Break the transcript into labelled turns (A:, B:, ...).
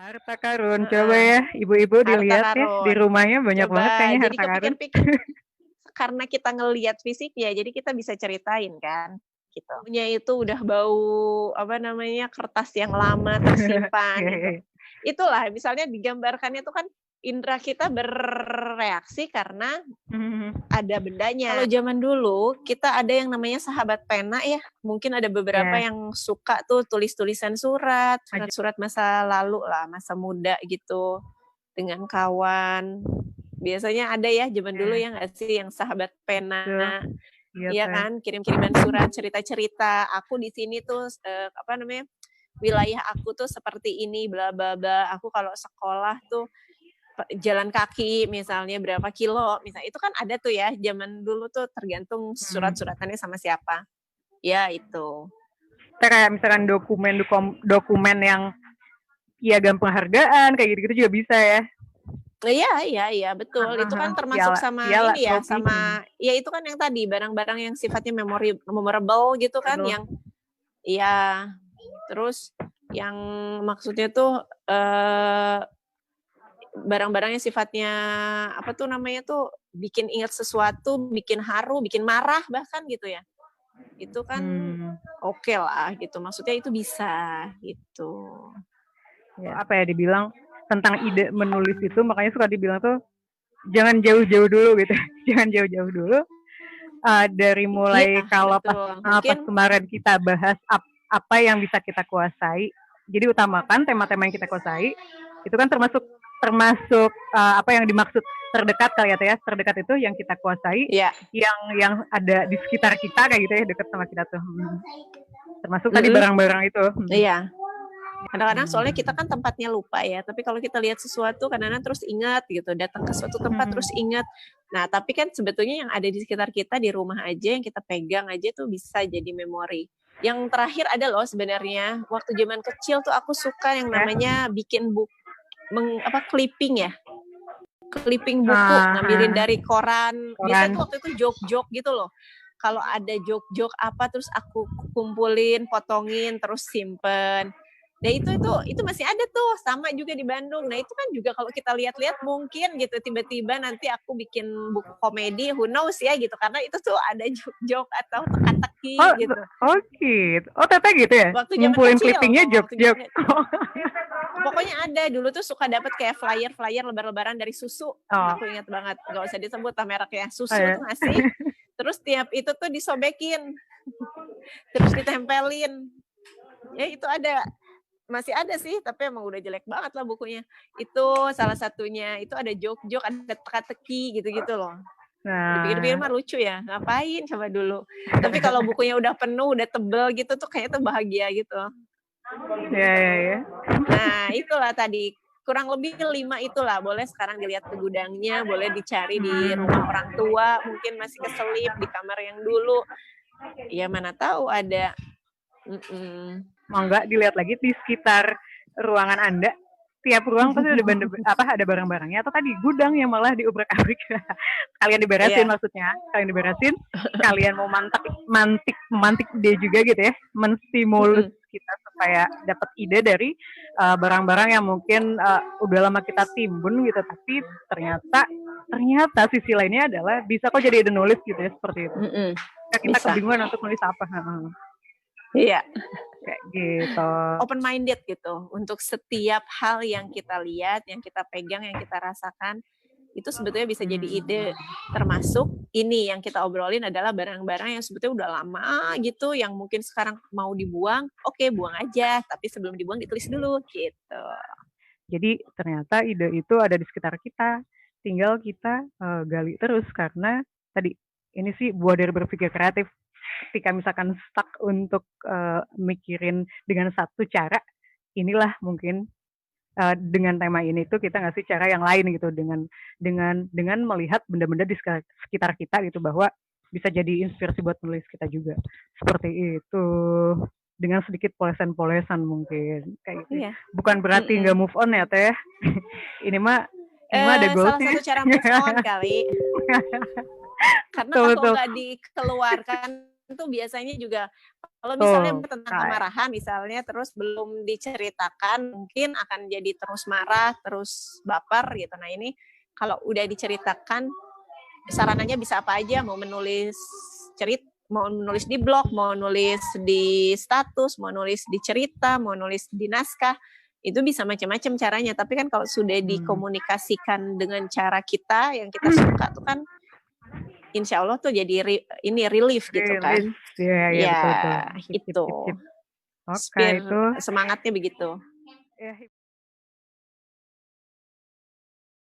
A: Harta karun, coba
B: Heeh.
A: ya, ibu-ibu
B: Harta
A: dilihat ya, di
B: karun.
A: rumahnya banyak banget
B: Coba,
A: kayaknya
B: jadi
A: harta karun.
B: kepikir-pikir karena kita ngelihat fisiknya, jadi kita bisa ceritain kan, gitu. Baunya itu udah bau, apa namanya, kertas yang lama tersimpan
A: Iya
B: itu.
A: iya iya.
B: Itulah misalnya digambarkannya itu kan indera kita bereaksi karena
A: Mhm.
B: ada bendanya. Kalau zaman dulu kita ada yang namanya sahabat pena ya, mungkin ada beberapa
A: Iya.
B: yang suka tuh tulis-tulisan surat,
A: Aja
B: surat-surat masa lalu lah, masa muda gitu, dengan kawan. Biasanya ada ya zaman dulu
A: iya,
B: ya nggak sih yang sahabat pena,
A: betul. Iya
B: iya
A: teh.
B: kan, kirim-kiriman surat, cerita-cerita, aku di sini tuh, apa namanya, wilayah aku tuh seperti ini, bla bla bla, aku kalau sekolah tuh jalan kaki misalnya berapa kilo, misalnya itu kan ada tuh ya, zaman dulu tuh tergantung
A: Mhm.
B: surat-suratannya sama siapa. Ya itu.
A: Kayak misalkan dokumen yang piagam penghargaan kayak gitu-gitu juga bisa ya.
B: Iya iya iya, betul.
A: Heeh
B: Itu
A: heeh.
B: kan termasuk
A: Piala
B: sama
A: piala,
B: ini ya,
A: trofi.
B: sama ya itu kan yang tadi, barang-barang yang sifatnya memorable gitu kan,
A: Betul.
B: yang iya, terus yang maksudnya tuh, barang-barang yang sifatnya, apa tuh namanya tuh, bikin ingat sesuatu, bikin haru, bikin marah bahkan gitu ya. Itu kan
A: Hmm.
B: oke lah gitu, maksudnya itu bisa, gitu.
A: Ya, apa ya dibilang tentang ide menulis itu makanya suka dibilang tuh jangan jauh-jauh dulu gitu. Jangan jauh-jauh dulu. Dari
B: Iya,
A: mulai kalau
B: betul.
A: pas
B: Mungkin
A: kemarin kita bahas apa yang bisa kita kuasai. Jadi utamakan tema-tema yang kita kuasai. Itu kan termasuk termasuk apa yang dimaksud terdekat kali ya, terdekat itu yang kita kuasai,
B: ya,
A: yang ada di sekitar kita kayak gitu ya, dekat sama kita tuh. Termasuk tadi
B: mhm,
A: barang-barang itu.
B: iya. Kadang-kadang soalnya kita
A: Hmm.
B: kan tempatnya lupa ya, tapi kalau kita lihat sesuatu kadang-kadang terus ingat gitu, datang ke suatu tempat terus ingat. Nah, tapi kan sebetulnya yang ada di sekitar kita, di rumah aja, yang kita pegang aja tuh bisa jadi memori. Yang terakhir ada loh sebenarnya, waktu zaman kecil tuh aku suka yang
A: Ya.
B: namanya bikin clipping ya. Clipping buku, ngambilin
A: Ah,
B: dari koran. Biasanya
A: koran.
B: tuh waktu itu joke-joke gitu loh. Kalau ada joke-joke apa terus aku kumpulin, potongin, terus simpen. Nah itu masih ada tuh, sama juga di Bandung. Nah itu kan juga kalau kita lihat-lihat mungkin gitu tiba-tiba nanti aku bikin buku komedi, who knows ya gitu, karena itu tuh ada joke-joke atau
A: Oh,
B: teka-teki gitu.
A: oh gitu. Oh, Tete gitu ya?
B: Waktu zaman
A: Ngumpulin
B: kecil,
A: clippingnya
B: waktu zaman
A: jok-jok.
B: pokoknya ada dulu tuh suka dapat kayak flyer lebar-lebaran dari susu.
A: Oh,
B: Aku ingat banget, nggak usah disebut lah mereknya.
A: oh
B: Susu
A: ya.
B: tuh ngasih, terus tiap itu tuh disobekin, terus ditempelin. Ya itu ada, masih ada sih, tapi emang udah jelek banget lah bukunya. Itu salah satunya, itu ada joke-joke, ada teka-teki gitu-gitu loh. Dipikir-pikir
A: Nah,
B: mah lucu ya, ngapain coba dulu. Tapi kalau bukunya udah penuh, udah tebel gitu tuh kayaknya tuh bahagia gitu.
A: ya ya ya.
B: Nah, itulah tadi, kurang lebih 5 itulah, boleh sekarang dilihat ke gudangnya, boleh dicari di rumah orang tua, mungkin masih keselip di kamar yang dulu. Ya mana tahu ada.
A: Mau nggak dilihat lagi di sekitar ruangan Anda, tiap ruang pasti ada barang-barangnya atau tadi gudang yang malah diubrak-abrik. Kalian diberesin
B: Iya.
A: maksudnya, kalian diberesin, kalian mau memantik ide juga gitu ya, menstimulus kita supaya dapat ide dari barang-barang yang mungkin udah lama kita timbun gitu, tapi ternyata sisi lainnya adalah bisa kok jadi ide nulis gitu ya, seperti itu. Kita
B: Bisa.
A: kebingungan untuk nulis apa.
B: Iya.
A: Kayak gitu.
B: Open minded gitu untuk setiap hal yang kita lihat, yang kita pegang, yang kita rasakan, itu sebetulnya bisa jadi ide. Termasuk ini yang kita obrolin adalah barang-barang yang sebetulnya udah lama gitu, yang mungkin sekarang mau dibuang, oke buang aja, tapi sebelum dibuang ditulis dulu gitu.
A: Jadi ternyata ide itu ada di sekitar kita, tinggal kita gali terus karena tadi ini sih buah dari berpikir kreatif. Ketika misalkan stuck untuk mikirin dengan satu cara, inilah mungkin dengan tema ini tuh kita ngasih cara yang lain gitu dengan melihat benda-benda di sekitar kita gitu bahwa bisa jadi inspirasi buat nulis kita juga. Seperti itu. Dengan sedikit polesan-polesan mungkin kayak gitu.
B: Iya.
A: Bukan berarti nggak move on ya Teh. Ini mah ada
B: Salah
A: goalsnya.
B: satu cara move on kali. Karena kalau nggak dikeluarkan tuh biasanya juga kalau misalnya
A: Tuh,
B: tentang
A: Kak.
B: kemarahan misalnya terus belum diceritakan mungkin akan jadi terus marah, terus baper gitu. Nah ini kalau udah diceritakan sarannya bisa apa aja, mau menulis mau nulis di blog, mau nulis di status, mau nulis di cerita, mau nulis di naskah, itu bisa macam-macam caranya. Tapi kan kalau sudah dikomunikasikan dengan cara kita yang kita suka tuh kan insya Allah tuh jadi ini relief gitu kan.
A: Iya,
B: Ya
A: betul.
B: itu
A: Oke, itu.
B: semangatnya begitu.
A: Ya,